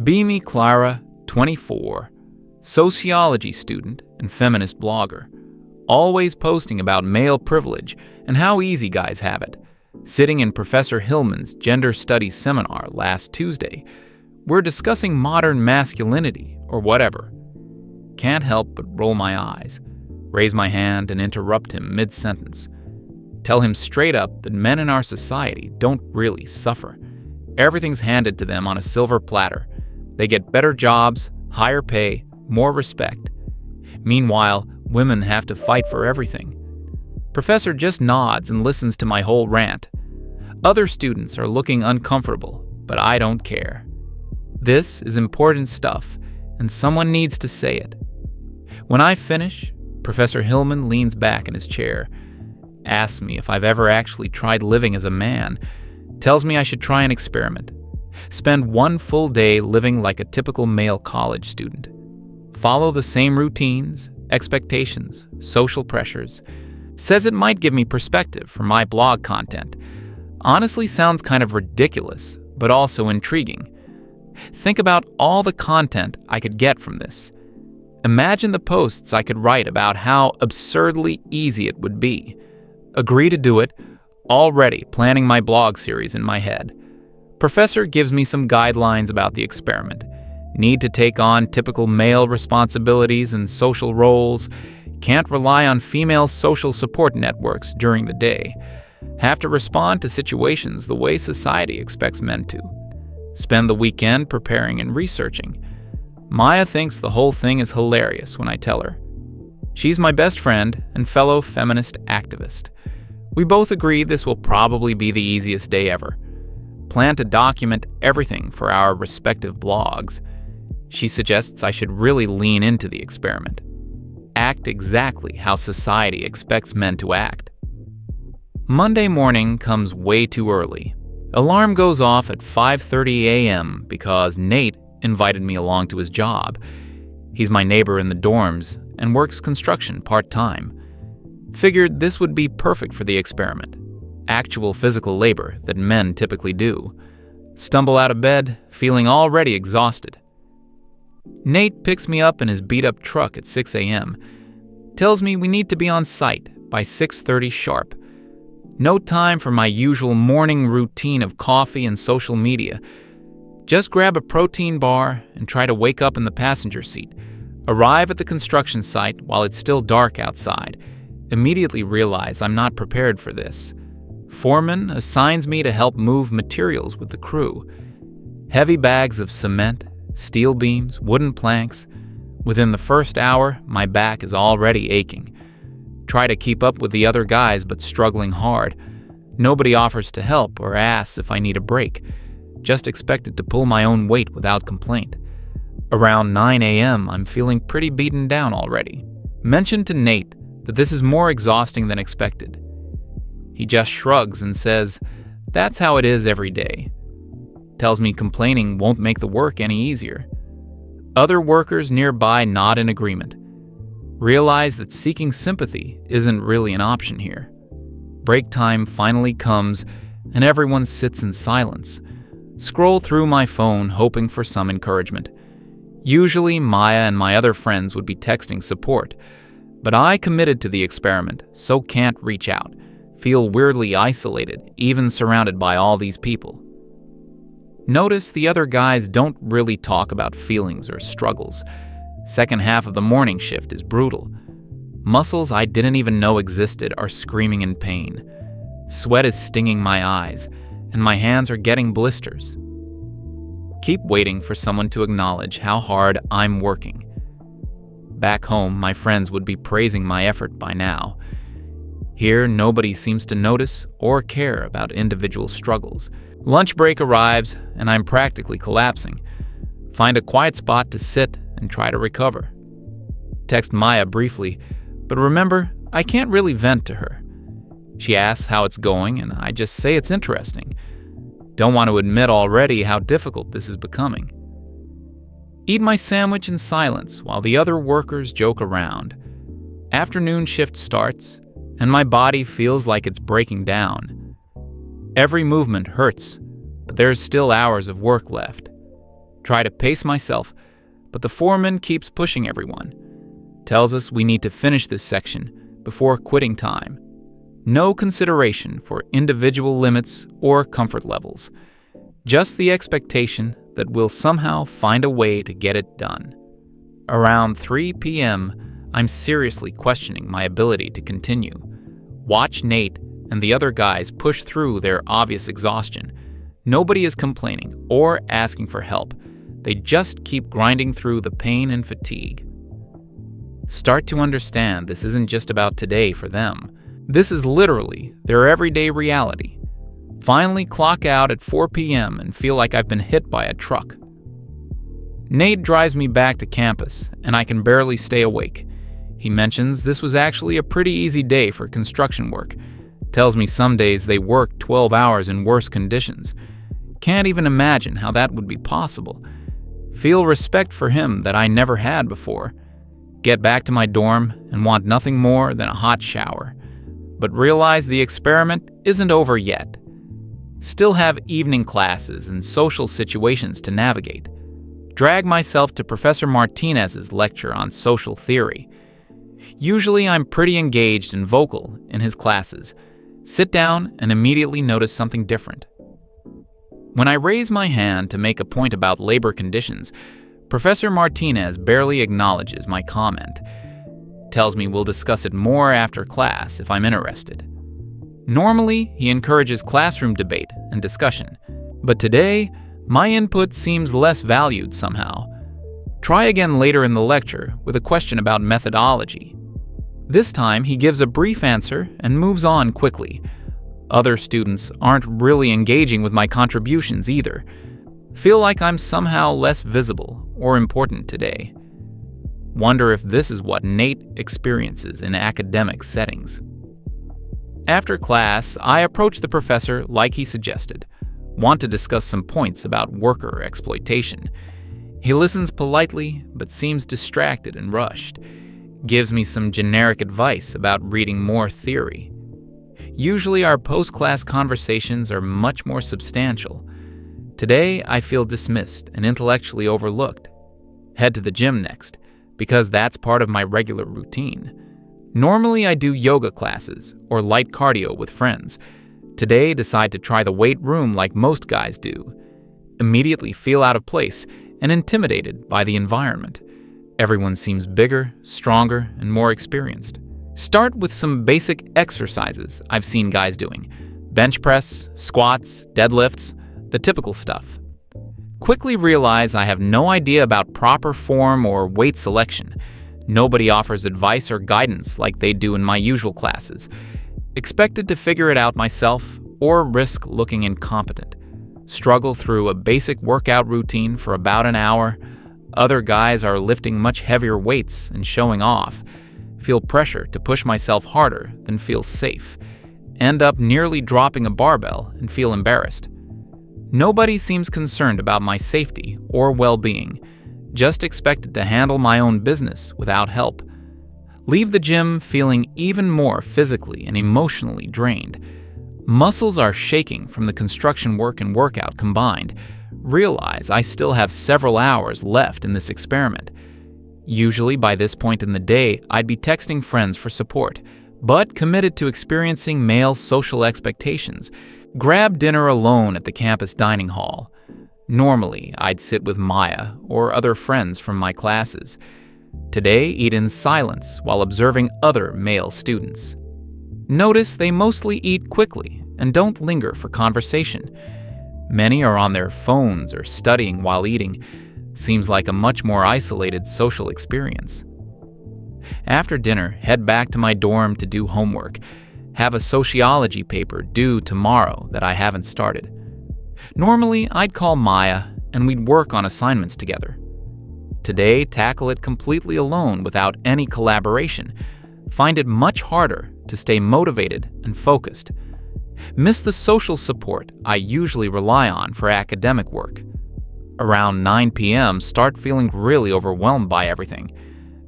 Beamy Clara, 24, sociology student and feminist blogger, always posting about male privilege and how easy guys have it. Sitting in Professor Hillman's gender studies seminar last Tuesday, we're discussing modern masculinity or whatever. Can't help but roll my eyes, raise my hand and interrupt him mid-sentence. Tell him straight up that men in our society don't really suffer. Everything's handed to them on a silver platter. They get better jobs, higher pay, more respect. Meanwhile, women have to fight for everything. Professor just nods and listens to my whole rant. Other students are looking uncomfortable, but I don't care. This is important stuff, and someone needs to say it. When I finish, Professor Hillman leans back in his chair, asks me if I've ever actually tried living as a man, tells me I should try an experiment. Spend one full day living like a typical male college student. Follow the same routines, expectations, social pressures. Says it might give me perspective for my blog content. Honestly sounds kind of ridiculous, but also intriguing. Think about all the content I could get from this. Imagine the posts I could write about how absurdly easy it would be. Agree to do it, already planning my blog series in my head. Professor gives me some guidelines about the experiment. Need to take on typical male responsibilities and social roles. Can't rely on female social support networks during the day. Have to respond to situations the way society expects men to. Spend the weekend preparing and researching. Maya thinks the whole thing is hilarious when I tell her. She's my best friend and fellow feminist activist. We both agree this will probably be the easiest day ever. Plan to document everything for our respective blogs. She suggests I should really lean into the experiment. Act exactly how society expects men to act. Monday morning comes way too early. Alarm goes off at 5:30 a.m. because Nate invited me along to his job. He's my neighbor in the dorms and works construction part-time. Figured this would be perfect for the experiment. Actual physical labor that men typically do. Stumble out of bed, feeling already exhausted. Nate picks me up in his beat-up truck at 6 a.m., tells me we need to be on site by 6:30 sharp. No time for my usual morning routine of coffee and social media. Just grab a protein bar and try to wake up in the passenger seat. Arrive at the construction site while it's still dark outside. Immediately realize I'm not prepared for this. Foreman assigns me to help move materials with the crew. Heavy bags of cement, steel beams, wooden planks. Within the first hour, my back is already aching. Try to keep up with the other guys, but struggling hard. Nobody offers to help or asks if I need a break. Just expected to pull my own weight without complaint. Around 9 a.m., I'm feeling pretty beaten down already. Mention to Nate that this is more exhausting than expected. He just shrugs and says, "That's how it is every day." Tells me complaining won't make the work any easier. Other workers nearby nod in agreement. Realize that seeking sympathy isn't really an option here. Break time finally comes, and everyone sits in silence. Scroll through my phone hoping for some encouragement. Usually Maya and my other friends would be texting support, but I committed to the experiment, so can't reach out. Feel weirdly isolated, even surrounded by all these people. Notice the other guys don't really talk about feelings or struggles. Second half of the morning shift is brutal. Muscles I didn't even know existed are screaming in pain. Sweat is stinging my eyes, and my hands are getting blisters. Keep waiting for someone to acknowledge how hard I'm working. Back home, my friends would be praising my effort by now. Here, nobody seems to notice or care about individual struggles. Lunch break arrives, and I'm practically collapsing. Find a quiet spot to sit and try to recover. Text Maya briefly, but remember, I can't really vent to her. She asks how it's going, and I just say it's interesting. Don't want to admit already how difficult this is becoming. Eat my sandwich in silence while the other workers joke around. Afternoon shift starts, and my body feels like it's breaking down. Every movement hurts, but there's still hours of work left. Try to pace myself, but the foreman keeps pushing everyone. Tells us we need to finish this section before quitting time. No consideration for individual limits or comfort levels. Just the expectation that we'll somehow find a way to get it done. Around 3 p.m., I'm seriously questioning my ability to continue. Watch Nate and the other guys push through their obvious exhaustion. Nobody is complaining or asking for help. They just keep grinding through the pain and fatigue. Start to understand this isn't just about today for them. This is literally their everyday reality. Finally clock out at 4 p.m. and feel like I've been hit by a truck. Nate drives me back to campus, and I can barely stay awake. He mentions this was actually a pretty easy day for construction work. Tells me some days they work 12 hours in worse conditions. Can't even imagine how that would be possible. Feel respect for him that I never had before. Get back to my dorm and want nothing more than a hot shower. But realize the experiment isn't over yet. Still have evening classes and social situations to navigate. Drag myself to Professor Martinez's lecture on social theory. Usually I'm pretty engaged and vocal in his classes. Sit down and immediately notice something different. When I raise my hand to make a point about labor conditions, Professor Martinez barely acknowledges my comment. Tells me we'll discuss it more after class if I'm interested. Normally, he encourages classroom debate and discussion, but today, my input seems less valued somehow. Try again later in the lecture with a question about methodology. This time, he gives a brief answer and moves on quickly. Other students aren't really engaging with my contributions either. Feel like I'm somehow less visible or important today. Wonder if this is what Nate experiences in academic settings. After class, I approach the professor like he suggested. Want to discuss some points about worker exploitation. He listens politely, but seems distracted and rushed. Gives me some generic advice about reading more theory. Usually our post-class conversations are much more substantial. Today, I feel dismissed and intellectually overlooked. Head to the gym next, because that's part of my regular routine. Normally, I do yoga classes or light cardio with friends. Today, decide to try the weight room like most guys do. Immediately feel out of place and intimidated by the environment. Everyone seems bigger, stronger, and more experienced. Start with some basic exercises I've seen guys doing. Bench press, squats, deadlifts, the typical stuff. Quickly realize I have no idea about proper form or weight selection. Nobody offers advice or guidance like they do in my usual classes. Expected to figure it out myself or risk looking incompetent. Struggle through a basic workout routine for about an hour. Other guys are lifting much heavier weights and showing off. Feel pressure to push myself harder than feel safe. End up nearly dropping a barbell and feel embarrassed. Nobody seems concerned about my safety or well-being. Just expected to handle my own business without help. Leave the gym feeling even more physically and emotionally drained. Muscles are shaking from the construction work and workout combined. Realize I still have several hours left in this experiment. Usually by this point in the day, I'd be texting friends for support, but committed to experiencing male social expectations. Grab dinner alone at the campus dining hall. Normally, I'd sit with Maya or other friends from my classes. Today, eat in silence while observing other male students. Notice they mostly eat quickly and don't linger for conversation. Many are on their phones or studying while eating. Seems like a much more isolated social experience. After dinner, head back to my dorm to do homework. Have a sociology paper due tomorrow that I haven't started. Normally, I'd call Maya and we'd work on assignments together. Today, tackle it completely alone without any collaboration. Find it much harder to stay motivated and focused. Miss the social support I usually rely on for academic work. Around 9 p.m., start feeling really overwhelmed by everything.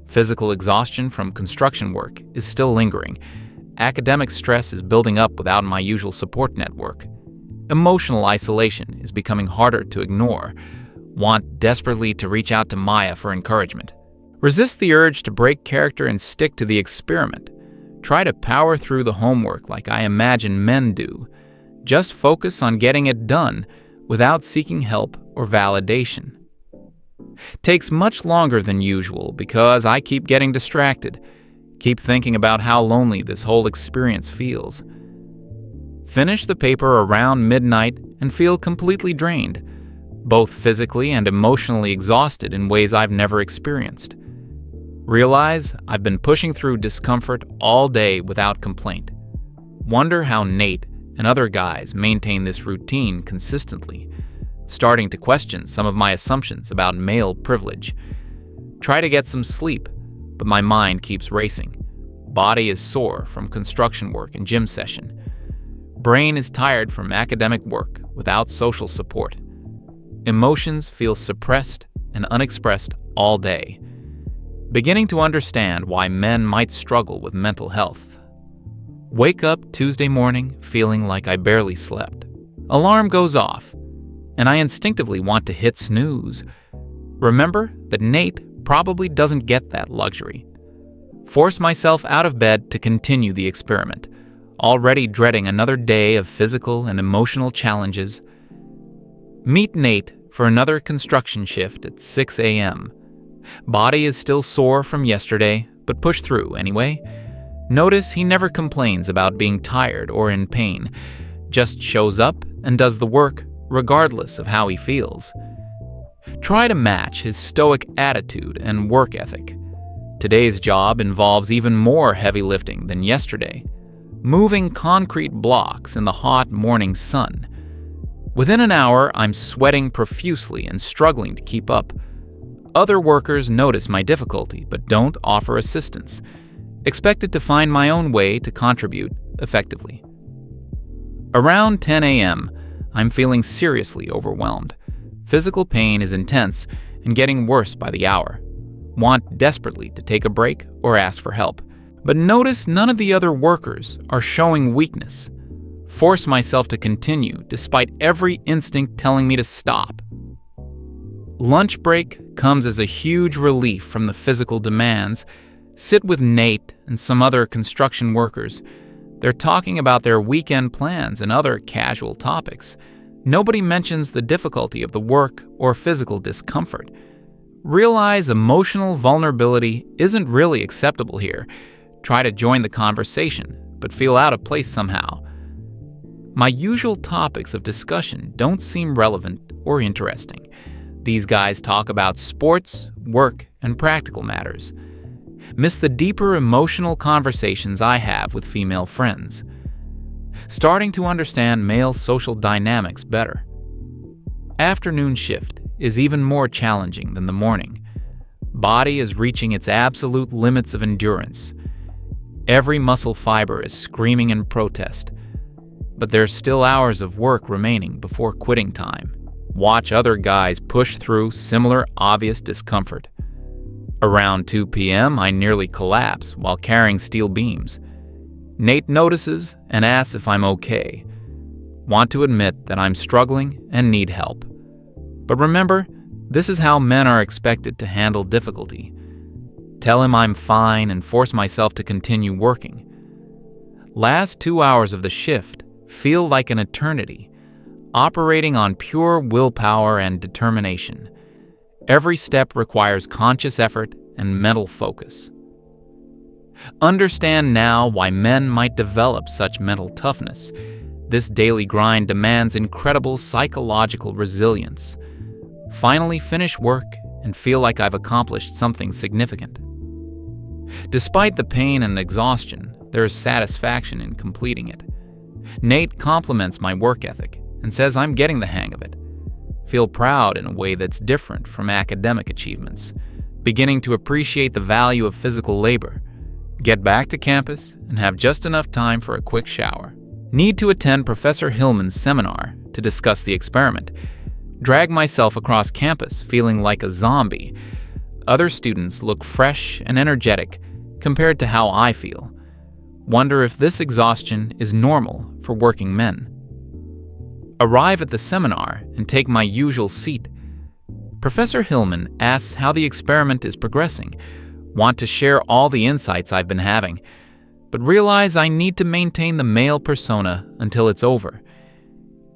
Physical exhaustion from construction work is still lingering. Academic stress is building up without my usual support network. Emotional isolation is becoming harder to ignore. Want desperately to reach out to Maya for encouragement. Resist the urge to break character and stick to the experiment. Try to power through the homework like I imagine men do. Just focus on getting it done without seeking help or validation. Takes much longer than usual because I keep getting distracted, keep thinking about how lonely this whole experience feels. Finish the paper around midnight and feel completely drained, both physically and emotionally exhausted in ways I've never experienced. Realize I've been pushing through discomfort all day without complaint. Wonder how Nate and other guys maintain this routine consistently. Starting to question some of my assumptions about male privilege. Try to get some sleep, but my mind keeps racing. Body is sore from construction work and gym session. Brain is tired from academic work without social support. Emotions feel suppressed and unexpressed all day. Beginning to understand why men might struggle with mental health. Wake up Tuesday morning feeling like I barely slept. Alarm goes off, and I instinctively want to hit snooze. Remember that Nate probably doesn't get that luxury. Force myself out of bed to continue the experiment, already dreading another day of physical and emotional challenges. Meet Nate for another construction shift at 6 a.m. Body is still sore from yesterday, but push through anyway. Notice he never complains about being tired or in pain, just shows up and does the work regardless of how he feels. Try to match his stoic attitude and work ethic. Today's job involves even more heavy lifting than yesterday, moving concrete blocks in the hot morning sun. Within an hour, I'm sweating profusely and struggling to keep up. Other workers notice my difficulty but don't offer assistance, expected to find my own way to contribute effectively. Around 10 a.m., I'm feeling seriously overwhelmed. Physical pain is intense and getting worse by the hour. Want desperately to take a break or ask for help, but notice none of the other workers are showing weakness. Force myself to continue despite every instinct telling me to stop. Lunch break comes as a huge relief from the physical demands. Sit with Nate and some other construction workers. They're talking about their weekend plans and other casual topics. Nobody mentions the difficulty of the work or physical discomfort. Realize emotional vulnerability isn't really acceptable here. Try to join the conversation, but feel out of place somehow. My usual topics of discussion don't seem relevant or interesting. These guys talk about sports, work, and practical matters. Miss the deeper emotional conversations I have with female friends. Starting to understand male social dynamics better. Afternoon shift is even more challenging than the morning. Body is reaching its absolute limits of endurance. Every muscle fiber is screaming in protest. But there's still hours of work remaining before quitting time. Watch other guys push through similar obvious discomfort. Around 2 p.m., I nearly collapse while carrying steel beams. Nate notices and asks if I'm okay. Want to admit that I'm struggling and need help. But remember, this is how men are expected to handle difficulty. Tell him I'm fine and force myself to continue working. Last 2 hours of the shift feel like an eternity, operating on pure willpower and determination. Every step requires conscious effort and mental focus. Understand now why men might develop such mental toughness. This daily grind demands incredible psychological resilience. Finally finish work and feel like I've accomplished something significant. Despite the pain and exhaustion, there is satisfaction in completing it. Nate compliments my work ethic and says I'm getting the hang of it. Feel proud in a way that's different from academic achievements, beginning to appreciate the value of physical labor. Get back to campus and have just enough time for a quick shower. Need to attend Professor Hillman's seminar to discuss the experiment. Drag myself across campus feeling like a zombie. Other students look fresh and energetic compared to how I feel. Wonder if this exhaustion is normal for working men. Arrive at the seminar and take my usual seat. Professor Hillman asks how the experiment is progressing, want to share all the insights I've been having, but realize I need to maintain the male persona until it's over.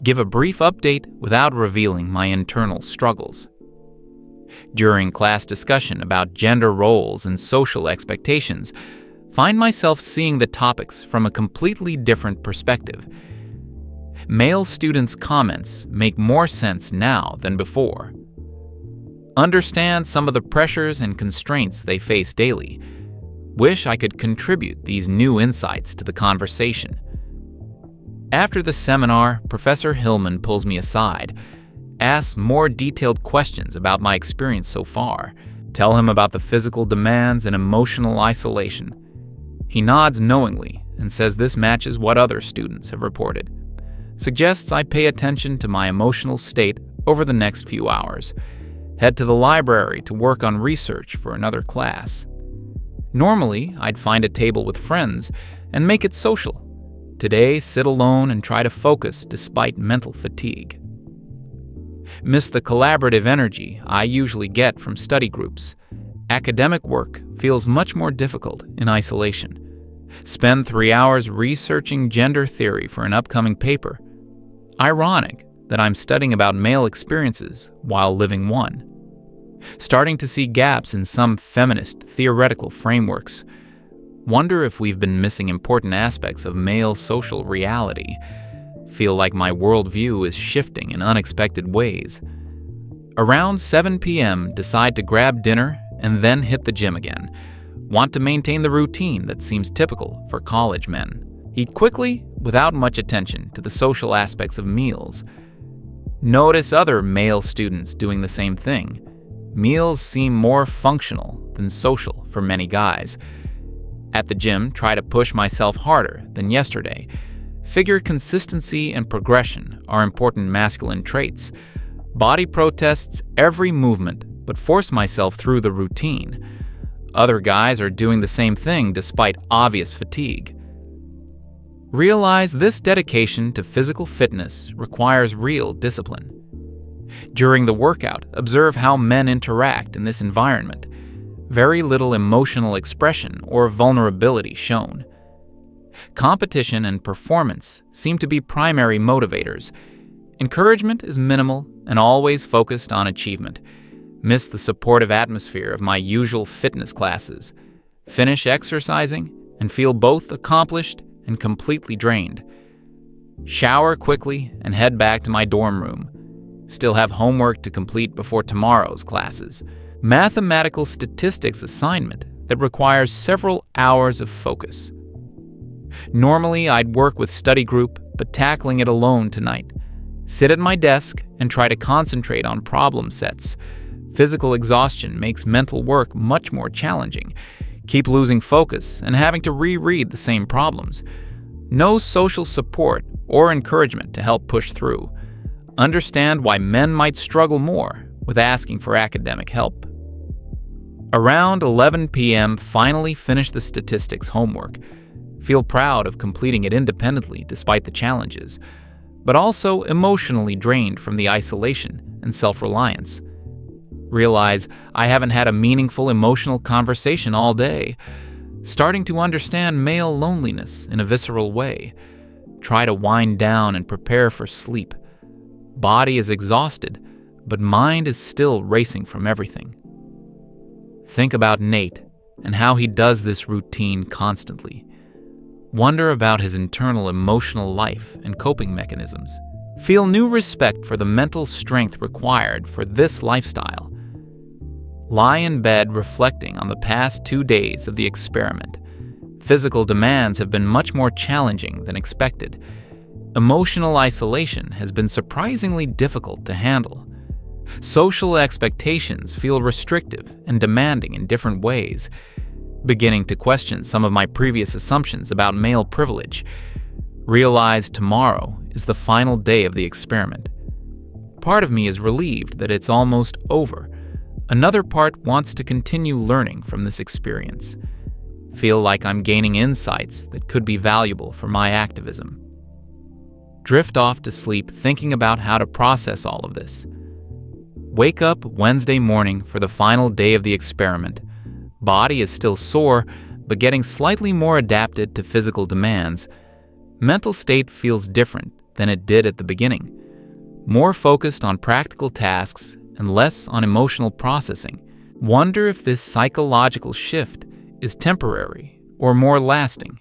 Give a brief update without revealing my internal struggles. During class discussion about gender roles and social expectations, find myself seeing the topics from a completely different perspective. Male students' comments make more sense now than before. Understand some of the pressures and constraints they face daily. Wish I could contribute these new insights to the conversation. After the seminar, Professor Hillman pulls me aside, asks more detailed questions about my experience so far, tell him about the physical demands and emotional isolation. He nods knowingly and says this matches what other students have reported. Suggests I pay attention to my emotional state over the next few hours. Head to the library to work on research for another class. Normally, I'd find a table with friends and make it social. Today, sit alone and try to focus despite mental fatigue. Miss the collaborative energy I usually get from study groups. Academic work feels much more difficult in isolation. Spend 3 hours researching gender theory for an upcoming paper. Ironic that I'm studying about male experiences while living one. Starting to see gaps in some feminist theoretical frameworks. Wonder if we've been missing important aspects of male social reality. Feel like my worldview is shifting in unexpected ways. Around 7 p.m., decide to grab dinner and then hit the gym again. Want to maintain the routine that seems typical for college men. Eat quickly, without much attention to the social aspects of meals. Notice other male students doing the same thing. Meals seem more functional than social for many guys. At the gym, try to push myself harder than yesterday. Figure consistency and progression are important masculine traits. Body protests every movement, but force myself through the routine. Other guys are doing the same thing despite obvious fatigue. Realize this dedication to physical fitness requires real discipline. During the workout, observe how men interact in this environment. Very little emotional expression or vulnerability shown. Competition and performance seem to be primary motivators. Encouragement is minimal and always focused on achievement. Miss the supportive atmosphere of my usual fitness classes. Finish exercising and feel both accomplished and completely drained. Shower quickly and head back to my dorm room. Still have homework to complete before tomorrow's classes. Mathematical statistics assignment that requires several hours of focus. Normally, I'd work with study group, but tackling it alone tonight. Sit at my desk and try to concentrate on problem sets. Physical exhaustion makes mental work much more challenging. Keep losing focus and having to reread the same problems. No social support or encouragement to help push through. Understand why men might struggle more with asking for academic help. Around 11 p.m., finally finish the statistics homework. Feel proud of completing it independently despite the challenges, but also emotionally drained from the isolation and self-reliance. Realize I haven't had a meaningful emotional conversation all day. Starting to understand male loneliness in a visceral way. Try to wind down and prepare for sleep. Body is exhausted, but mind is still racing from everything. Think about Nate and how he does this routine constantly. Wonder about his internal emotional life and coping mechanisms. Feel new respect for the mental strength required for this lifestyle. Lie in bed reflecting on the past 2 days of the experiment. Physical demands have been much more challenging than expected. Emotional isolation has been surprisingly difficult to handle. Social expectations feel restrictive and demanding in different ways. Beginning to question some of my previous assumptions about male privilege. Realize tomorrow is the final day of the experiment. Part of me is relieved that it's almost over. Another part wants to continue learning from this experience. Feel like I'm gaining insights that could be valuable for my activism. Drift off to sleep thinking about how to process all of this. Wake up Wednesday morning for the final day of the experiment. Body is still sore, but getting slightly more adapted to physical demands. Mental state feels different than it did at the beginning. More focused on practical tasks and less on emotional processing. Wonder if this psychological shift is temporary or more lasting.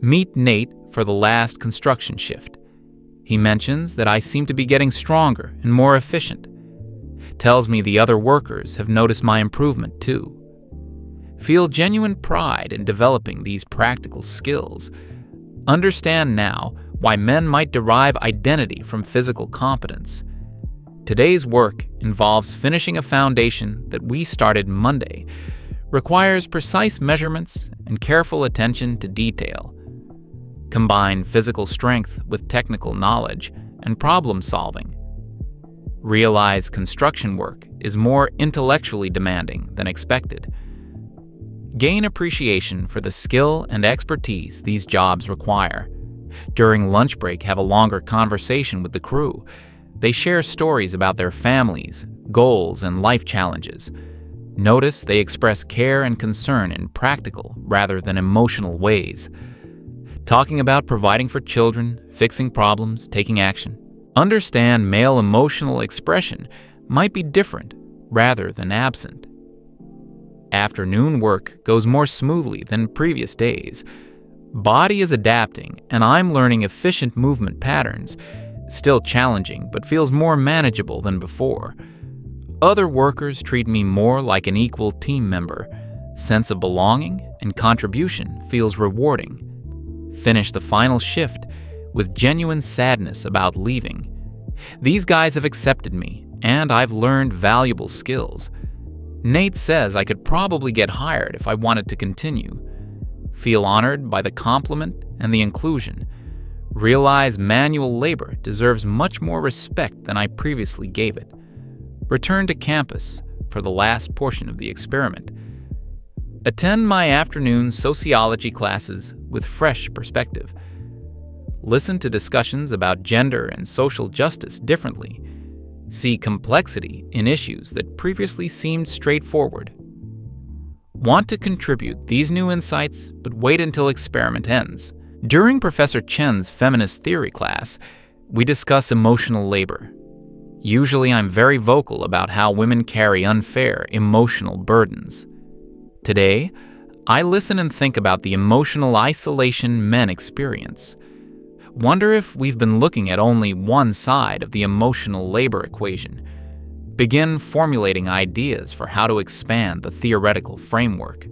Meet Nate for the last construction shift. He mentions that I seem to be getting stronger and more efficient. Tells me the other workers have noticed my improvement too. Feel genuine pride in developing these practical skills. Understand now why men might derive identity from physical competence. Today's work involves finishing a foundation that we started Monday, requires precise measurements and careful attention to detail. Combine physical strength with technical knowledge and problem solving. Realize construction work is more intellectually demanding than expected. Gain appreciation for the skill and expertise these jobs require. During lunch break, have a longer conversation with the crew. They share stories about their families, goals, and life challenges. Notice they express care and concern in practical rather than emotional ways. Talking about providing for children, fixing problems, taking action. Understand male emotional expression might be different rather than absent. Afternoon work goes more smoothly than previous days. Body is adapting, and I'm learning efficient movement patterns. Still challenging, but feels more manageable than before. Other workers treat me more like an equal team member. Sense of belonging and contribution feels rewarding. Finish the final shift with genuine sadness about leaving. These guys have accepted me, and I've learned valuable skills. Nate says I could probably get hired if I wanted to continue. Feel honored by the compliment and the inclusion. Realize manual labor deserves much more respect than I previously gave it. Return to campus for the last portion of the experiment. Attend my afternoon sociology classes with fresh perspective. Listen to discussions about gender and social justice differently. See complexity in issues that previously seemed straightforward. Want to contribute these new insights, but wait until experiment ends. During Professor Chen's feminist theory class, we discuss emotional labor. Usually I'm very vocal about how women carry unfair emotional burdens. Today, I listen and think about the emotional isolation men experience. Wonder if we've been looking at only one side of the emotional labor equation. Begin formulating ideas for how to expand the theoretical framework.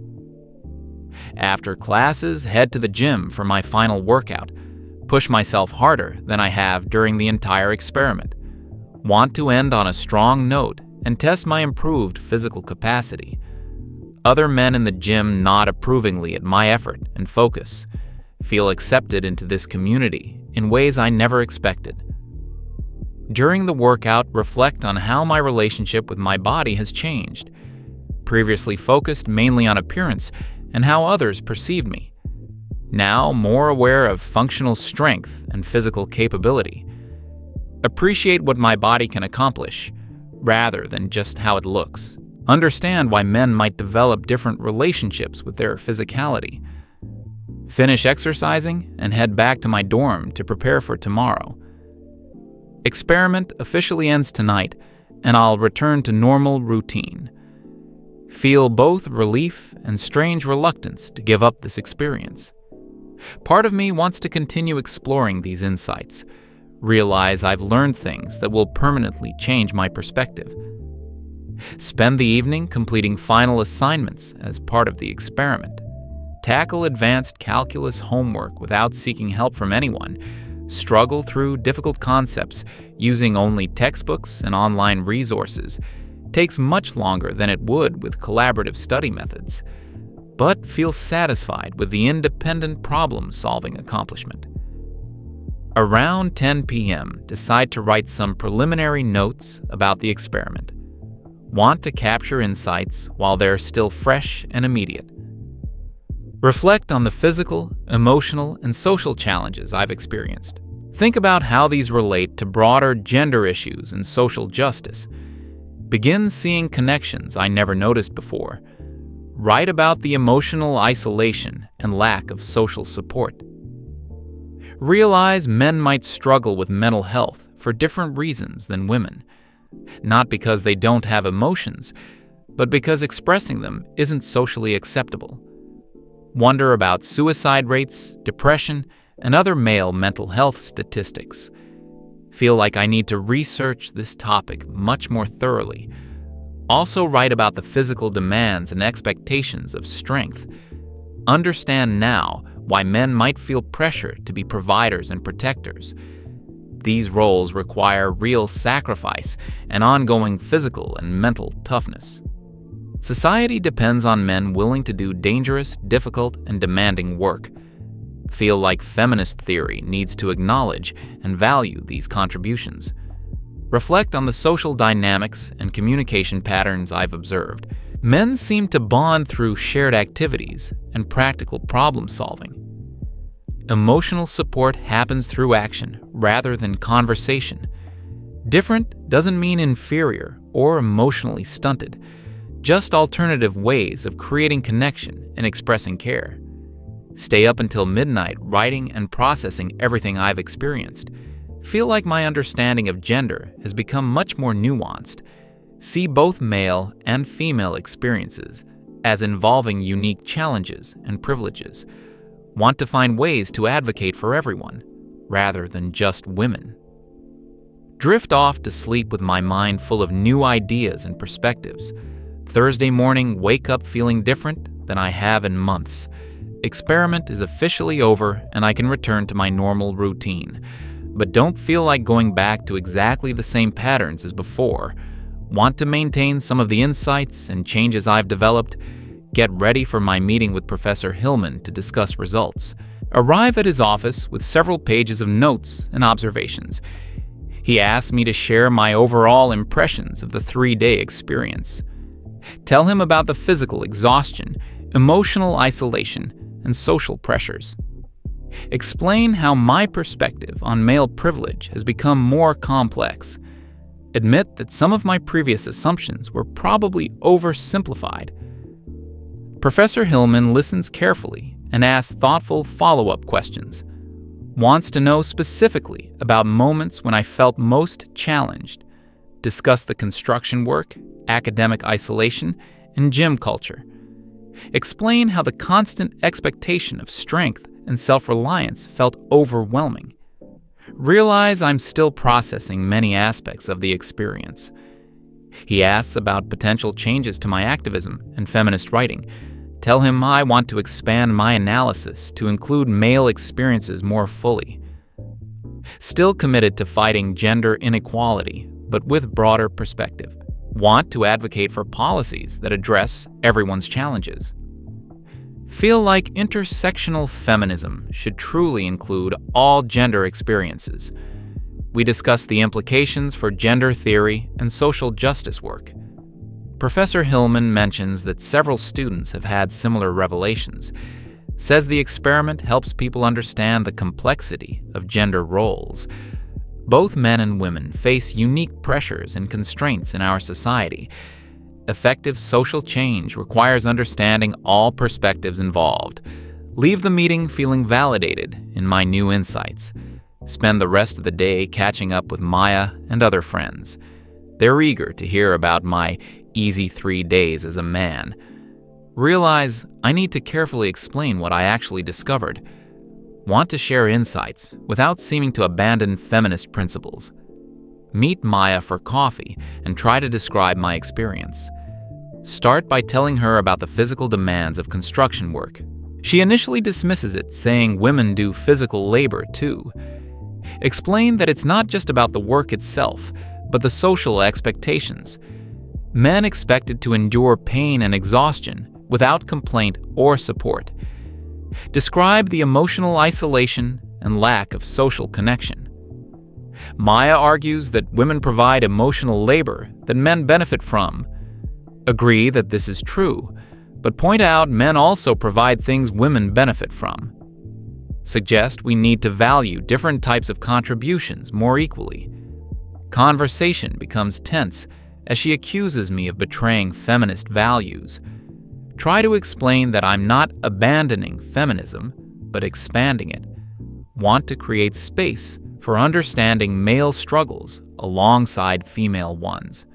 After classes, head to the gym for my final workout. Push myself harder than I have during the entire experiment. Want to end on a strong note and test my improved physical capacity. Other men in the gym nod approvingly at my effort and focus. Feel accepted into this community in ways I never expected. During the workout, reflect on how my relationship with my body has changed. Previously focused mainly on appearance and how others perceived me. Now more aware of functional strength and physical capability. Appreciate what my body can accomplish, rather than just how it looks. Understand why men might develop different relationships with their physicality. Finish exercising and head back to my dorm to prepare for tomorrow. Experiment officially ends tonight, and I'll return to normal routine. Feel both relief and strange reluctance to give up this experience. Part of me wants to continue exploring these insights, realize I've learned things that will permanently change my perspective. Spend the evening completing final assignments as part of the experiment. Tackle advanced calculus homework without seeking help from anyone. Struggle through difficult concepts using only textbooks and online resources. Takes much longer than it would with collaborative study methods, but feel satisfied with the independent problem-solving accomplishment. Around 10 p.m., decide to write some preliminary notes about the experiment. Want to capture insights while they're still fresh and immediate. Reflect on the physical, emotional, and social challenges I've experienced. Think about how these relate to broader gender issues and social justice. Begin seeing connections I never noticed before. Write about the emotional isolation and lack of social support. Realize men might struggle with mental health for different reasons than women, not because they don't have emotions, but because expressing them isn't socially acceptable. Wonder about suicide rates, depression, and other male mental health statistics. Feel like I need to research this topic much more thoroughly. Also write about the physical demands and expectations of strength. Understand now why men might feel pressure to be providers and protectors. These roles require real sacrifice and ongoing physical and mental toughness. Society depends on men willing to do dangerous, difficult, and demanding work. Feel like feminist theory needs to acknowledge and value these contributions. Reflect on the social dynamics and communication patterns I've observed. Men seem to bond through shared activities and practical problem solving. Emotional support happens through action rather than conversation. Different doesn't mean inferior or emotionally stunted, just alternative ways of creating connection and expressing care. Stay up until midnight writing and processing everything I've experienced. Feel like my understanding of gender has become much more nuanced. See both male and female experiences as involving unique challenges and privileges. Want to find ways to advocate for everyone, rather than just women. Drift off to sleep with my mind full of new ideas and perspectives. Thursday morning, wake up feeling different than I have in months. Experiment is officially over and I can return to my normal routine. But don't feel like going back to exactly the same patterns as before. Want to maintain some of the insights and changes I've developed? Get ready for my meeting with Professor Hillman to discuss results. Arrive at his office with several pages of notes and observations. He asked me to share my overall impressions of the 3-day experience. Tell him about the physical exhaustion, emotional isolation, and social pressures. Explain how my perspective on male privilege has become more complex. Admit that some of my previous assumptions were probably oversimplified. Professor Hillman listens carefully and asks thoughtful follow-up questions. Wants to know specifically about moments when I felt most challenged. Discuss the construction work, academic isolation, and gym culture. Explain how the constant expectation of strength and self-reliance felt overwhelming. Realize I'm still processing many aspects of the experience. He asks about potential changes to my activism and feminist writing. Tell him I want to expand my analysis to include male experiences more fully. Still committed to fighting gender inequality, but with broader perspective. Want to advocate for policies that address everyone's challenges. Feel like intersectional feminism should truly include all gender experiences. We discuss the implications for gender theory and social justice work. Professor Hillman mentions that several students have had similar revelations, says the experiment helps people understand the complexity of gender roles. Both men and women face unique pressures and constraints in our society. Effective social change requires understanding all perspectives involved. Leave the meeting feeling validated in my new insights. Spend the rest of the day catching up with Maya and other friends. They're eager to hear about my easy 3 days as a man. Realize I need to carefully explain what I actually discovered. Want to share insights without seeming to abandon feminist principles. Meet Maya for coffee and try to describe my experience. Start by telling her about the physical demands of construction work. She initially dismisses it, saying women do physical labor too. Explain that it's not just about the work itself, but the social expectations. Men expected to endure pain and exhaustion without complaint or support. Describe the emotional isolation and lack of social connection. Maya argues that women provide emotional labor that men benefit from. Agree that this is true, but point out men also provide things women benefit from. Suggest we need to value different types of contributions more equally. Conversation becomes tense, as she accuses me of betraying feminist values. Try to explain that I'm not abandoning feminism, but expanding it. Want to create space for understanding male struggles alongside female ones.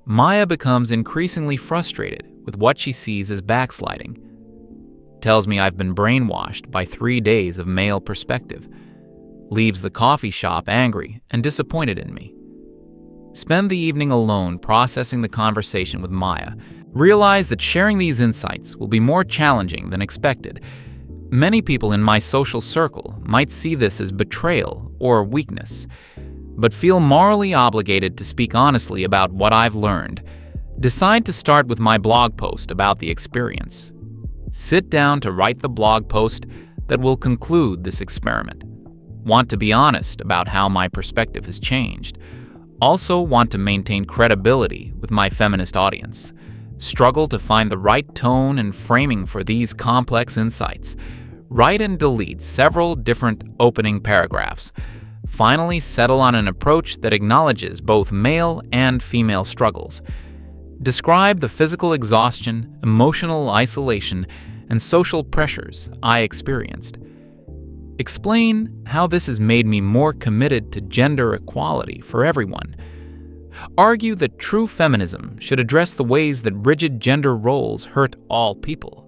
Maya becomes increasingly frustrated with what she sees as backsliding. Tells me I've been brainwashed by 3 days of male perspective. Leaves the coffee shop angry and disappointed in me. Spend the evening alone processing the conversation with Maya. Realize that sharing these insights will be more challenging than expected. Many people in my social circle might see this as betrayal or weakness, but feel morally obligated to speak honestly about what I've learned. Decide to start with my blog post about the experience. Sit down to write the blog post that will conclude this experiment. Want to be honest about how my perspective has changed. Also want to maintain credibility with my feminist audience. Struggle to find the right tone and framing for these complex insights. Write and delete several different opening paragraphs. Finally, settle on an approach that acknowledges both male and female struggles. Describe the physical exhaustion, emotional isolation, and social pressures I experienced. Explain how this has made me more committed to gender equality for everyone. Argue that true feminism should address the ways that rigid gender roles hurt all people.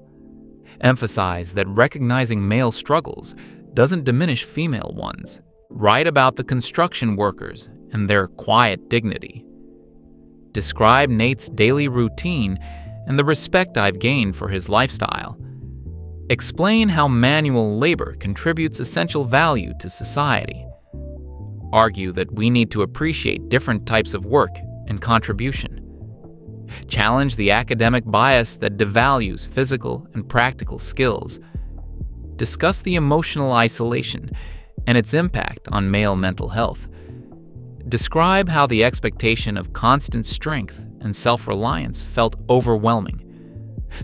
Emphasize that recognizing male struggles doesn't diminish female ones. Write about the construction workers and their quiet dignity. Describe Nate's daily routine and the respect I've gained for his lifestyle. Explain how manual labor contributes essential value to society. Argue that we need to appreciate different types of work and contribution. Challenge the academic bias that devalues physical and practical skills. Discuss the emotional isolation and its impact on male mental health. Describe how the expectation of constant strength and self-reliance felt overwhelming.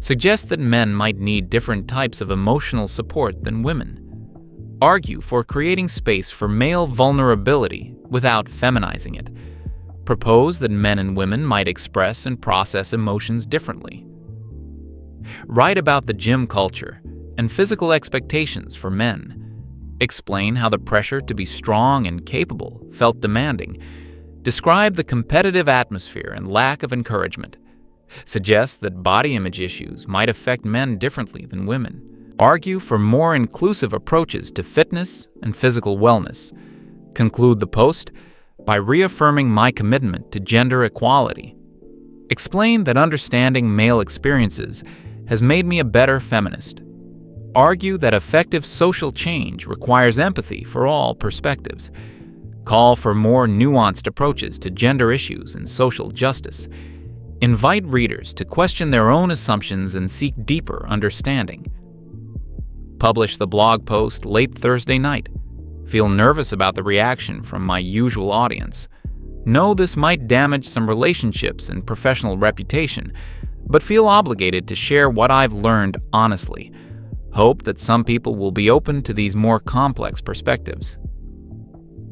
Suggest that men might need different types of emotional support than women. Argue for creating space for male vulnerability without feminizing it. Propose that men and women might express and process emotions differently. Write about the gym culture and physical expectations for men. Explain how the pressure to be strong and capable felt demanding. Describe the competitive atmosphere and lack of encouragement. Suggest that body image issues might affect men differently than women. Argue for more inclusive approaches to fitness and physical wellness. Conclude the post by reaffirming my commitment to gender equality. Explain that understanding male experiences has made me a better feminist. Argue that effective social change requires empathy for all perspectives. Call for more nuanced approaches to gender issues and social justice. Invite readers to question their own assumptions and seek deeper understanding. Publish the blog post late Thursday night. Feel nervous about the reaction from my usual audience. Know this might damage some relationships and professional reputation, but feel obligated to share what I've learned honestly. Hope that some people will be open to these more complex perspectives.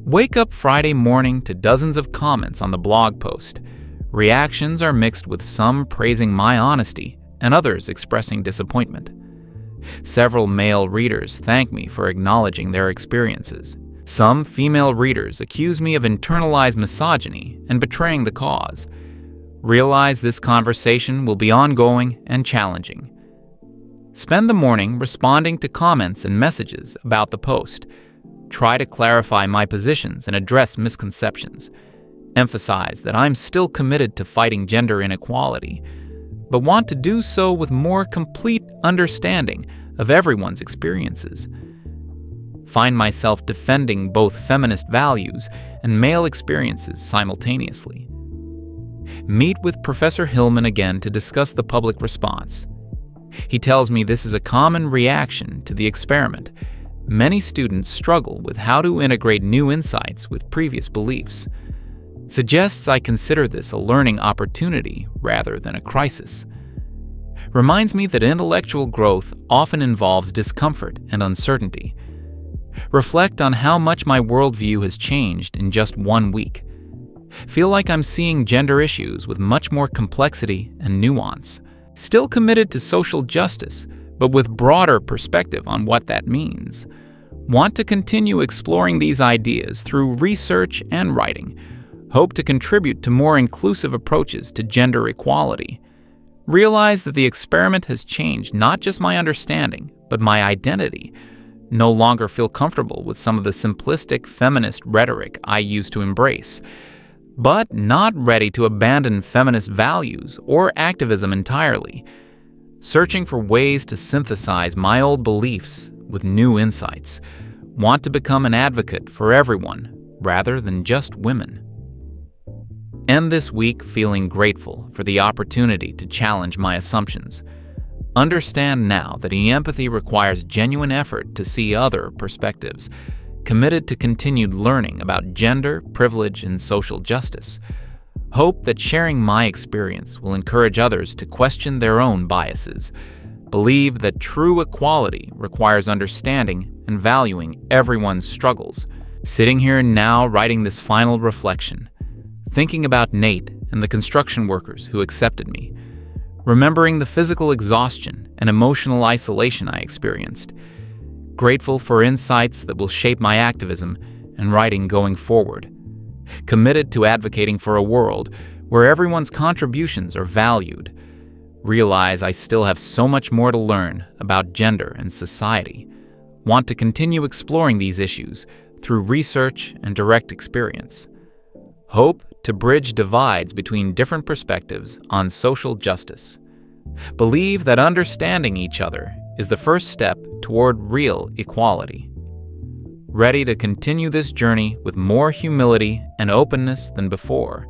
Wake up Friday morning to dozens of comments on the blog post. Reactions are mixed with some praising my honesty and others expressing disappointment. Several male readers thank me for acknowledging their experiences. Some female readers accuse me of internalized misogyny and betraying the cause. Realize this conversation will be ongoing and challenging. Spend the morning responding to comments and messages about the post. Try to clarify my positions and address misconceptions. Emphasize that I'm still committed to fighting gender inequality, but want to do so with more complete understanding of everyone's experiences. Find myself defending both feminist values and male experiences simultaneously. Meet with Professor Hillman again to discuss the public response. He tells me this is a common reaction to the experiment. Many students struggle with how to integrate new insights with previous beliefs. Suggests I consider this a learning opportunity rather than a crisis. Reminds me that intellectual growth often involves discomfort and uncertainty. Reflect on how much my worldview has changed in just 1 week. Feel like I'm seeing gender issues with much more complexity and nuance. Still committed to social justice, but with broader perspective on what that means. Want to continue exploring these ideas through research and writing. Hope to contribute to more inclusive approaches to gender equality. Realize that the experiment has changed not just my understanding, but my identity. No longer feel comfortable with some of the simplistic feminist rhetoric I used to embrace, but not ready to abandon feminist values or activism entirely. Searching for ways to synthesize my old beliefs with new insights. Want to become an advocate for everyone rather than just women. End this week feeling grateful for the opportunity to challenge my assumptions. Understand now that empathy requires genuine effort to see other perspectives. Committed to continued learning about gender, privilege, and social justice. Hope that sharing my experience will encourage others to question their own biases. Believe that true equality requires understanding and valuing everyone's struggles. Sitting here now writing this final reflection, thinking about Nate and the construction workers who accepted me, remembering the physical exhaustion and emotional isolation I experienced, grateful for insights that will shape my activism and writing going forward, committed to advocating for a world where everyone's contributions are valued, realize I still have so much more to learn about gender and society, want to continue exploring these issues through research and direct experience, hope to bridge divides between different perspectives on social justice, believe that understanding each other is the first step toward real equality, ready to continue this journey with more humility and openness than before,